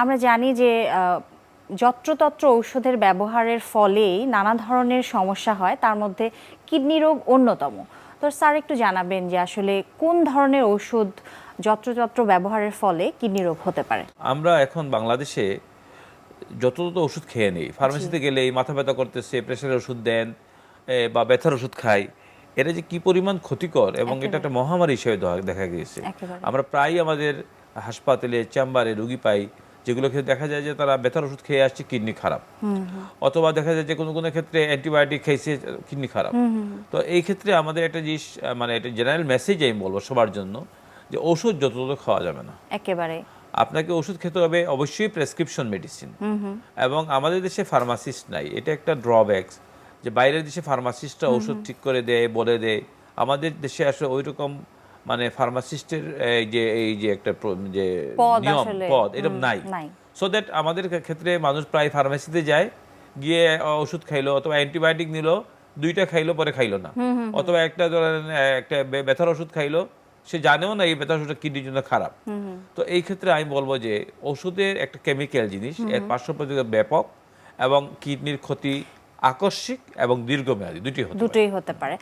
আমরা জানি যে যত্রতত্র ঔষধের ব্যবহারের ফলেই নানা ধরনের সমস্যা হয়, তার মধ্যে কিডনি রোগ অন্যতম। তো স্যার একটু জানাবেন যে আসলে কোন ধরনের ঔষধ যত্রতত্র ব্যবহারের ফলে কিডনি রোগ হতে পারে? আমরা এখন বাংলাদেশে যত ওষুধ খেয়ে নেই, জি। ফার্মেসিতে গেলেই মাথা ব্যথা করতেছে, প্রেশারের ওষুধ দেন বা ব্যথার ওষুধ খাই। এটা যে কি পরিমাণ ক্ষতিকর এবং এটা একটা একেবারে মহামারী হিসেবে দেখা গিয়েছে। একেবারে আমরা প্রায়ই আমাদের হাসপাতালে চেম্বারে রোগী পাই যেগুলো খেয়ে দেখা যায় যে তারা ব্যথার ওষুধ খেয়ে আসছে, কিডনি খারাপ, অথবা দেখা যায় যে কোনো কোনো ক্ষেত্রে অ্যান্টিবায়োটিক খেয়েছে, কিডনি খারাপ। তো এই ক্ষেত্রে আমাদের একটা জিনিস, মানে একটা জেনারেল মেসেজ আমি বলবো সবার জন্য, যে ওষুধ যত খাওয়া যাবে না। একেবারে আপনাকে ওষুধ খেতে হবে অবশ্যই প্রেসক্রিপশন মেডিসিন, এবং আমাদের দেশে ফার্মাসিস্ট নাই, এটা একটা ড্রব্যাকস। যে বাইরের দেশে ফার্মাসিস্টরা ওষুধ ঠিক করে দেয়, বলে দেয়। আমাদের দেশে আসলে ওই রকম মানে ফার্মাসিস্টের এই যে একটা যে পদ নিয়ম আসলে পদ এরকম নাই। নাই। সো দ্যাট আমাদের ক্ষেত্রে মানুষ প্রায় ফার্মেসিতে যায়, গিয়ে ওষুধ খাইলো অথবা অ্যান্টিবায়োটিক নিল, দুইটা খাইলো পরে খাইলো না, অথবা একটা ধরেন একটা ব্যথার ওষুধ খাইলো, সে জানেও না এই ব্যথার ওষুধটা কিডনির জন্য খারাপ। তো এই ক্ষেত্রে আমি বলবো যে ওষুধের একটা কেমিক্যাল জিনিস, এর পার্শ্ব প্রতিক্রিয়া ব্যাপক এবং কিডনির ক্ষতি আকস্মিক এবং দীর্ঘমেয়াদী দুটি হতে পারে। দুটোই হতে পারে।